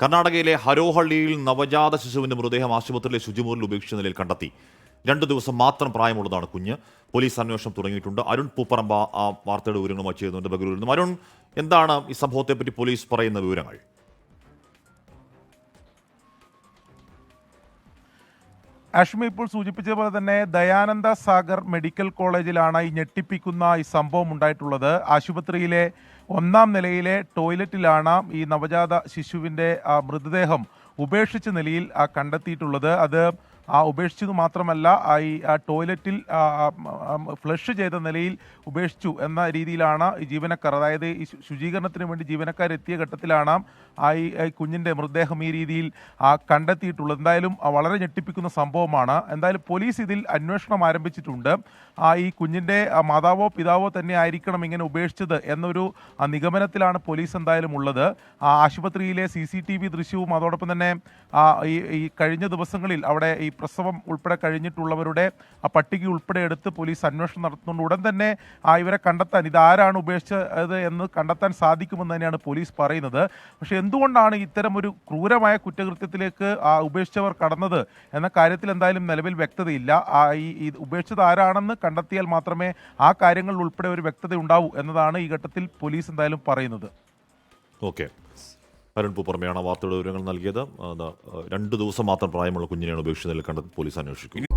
കർണാടകയിലെ ഹരോഹള്ളിയിൽ നവജാത ശിശുവിന്റെ മൃതദേഹം ആശുപത്രിയിലെ ശുചിമുറിയിൽ ഉപേക്ഷിച്ച നിലയിൽ കണ്ടെത്തി. 2 ദിവസം മാത്രം പ്രായമുള്ളതാണ് കുഞ്ഞ്. പോലീസ് അന്വേഷണം തുടങ്ങിയിട്ടുണ്ട്. അരുൺ പൂപ്പറമ്പ ആ വാർത്തയുടെ വിവരങ്ങളുമായി ചെയ്യുന്നുണ്ട് ബംഗളൂരിൽ നിന്നും. അരുൺ, എന്താണ് ഈ സംഭവത്തെപ്പറ്റി പോലീസ് പറയുന്ന വിവരങ്ങൾ? അഷ്മി ഇപ്പോൾ സൂചിപ്പിച്ചതുപോലെ തന്നെ ദയാനന്ദ സാഗർ മെഡിക്കൽ കോളേജിലാണ് ഈ ഞെട്ടിപ്പിക്കുന്ന ഈ സംഭവം ഉണ്ടായിട്ടുള്ളത്. ആശുപത്രിയിലെ 1-ാം നിലയിലെ ടോയ്ലറ്റിലാണ് ഈ നവജാത ശിശുവിൻ്റെ മൃതദേഹം ഉപേക്ഷിച്ച നിലയിൽ കണ്ടെത്തിയിട്ടുള്ളത്. അത് ഉപേക്ഷിച്ചത് മാത്രമല്ല, ഈ ടോയ്ലറ്റിൽ ഫ്ലഷ് ചെയ്ത നിലയിൽ ഉപേക്ഷിച്ചു എന്ന രീതിയിലാണ് ഈ ജീവനക്കാർ, അതായത് ഈ ശുചീകരണത്തിന് വേണ്ടി ജീവനക്കാരെത്തിയ ഘട്ടത്തിലാണ് ഈ കുഞ്ഞിൻ്റെ മൃതദേഹം ഈ രീതിയിൽ കണ്ടെത്തിയിട്ടുള്ളത്. എന്തായാലും വളരെ ഞെട്ടിപ്പിക്കുന്ന സംഭവമാണ്. എന്തായാലും പോലീസ് ഇതിൽ അന്വേഷണം ആരംഭിച്ചിട്ടുണ്ട്. ഈ കുഞ്ഞിൻ്റെ മാതാവോ പിതാവോ തന്നെ ആയിരിക്കണം ഇങ്ങനെ ഉപേക്ഷിച്ചത് എന്നൊരു നിഗമനത്തിലാണ് പോലീസ് എന്തായാലും ഉള്ളത്. ആശുപത്രിയിലെ CCTV ദൃശ്യവും അതോടൊപ്പം തന്നെ ഈ കഴിഞ്ഞ ദിവസങ്ങളിൽ അവിടെ ഈ പ്രസവം ഉൾപ്പെടെ കഴിഞ്ഞിട്ടുള്ളവരുടെ പട്ടിക ഉൾപ്പെടെ എടുത്ത് പോലീസ് അന്വേഷണം നടത്തുന്നുണ്ട്. ഉടൻ തന്നെ ഇവരെ കണ്ടെത്താൻ, ഇതാരാണ് ഉപേക്ഷിച്ചത് എന്ന് കണ്ടെത്താൻ സാധിക്കുമെന്ന് തന്നെയാണ് പോലീസ് പറയുന്നത്. പക്ഷേ എന്തുകൊണ്ടാണ് ഇത്തരം ഒരു ക്രൂരമായ കുറ്റകൃത്യത്തിലേക്ക് ഉപേക്ഷിച്ചവർ കടന്നത് എന്ന കാര്യത്തിൽ എന്തായാലും നിലവിൽ വ്യക്തതയില്ല. ഈ ഉപേക്ഷിച്ചത് ആരാണെന്ന് കണ്ടെത്തിയാൽ മാത്രമേ ആ കാര്യങ്ങളിൽ ഉൾപ്പെടെ ഒരു വ്യക്തത ഉണ്ടാവൂ എന്നതാണ് ഈ ഘട്ടത്തിൽ പോലീസ് എന്തായാലും പറയുന്നത്. ഓക്കെ, അരുൺ പൂപ്പറമ്പയാണ് വാർത്തയുടെ വിവരങ്ങൾ നൽകിയത്. 2 ദിവസം മാത്രം പ്രായമുള്ള കുഞ്ഞിനെയാണ് ഉപേക്ഷിച്ച നിലയിൽ കണ്ടെത്തി പോലീസ് അന്വേഷിക്കും.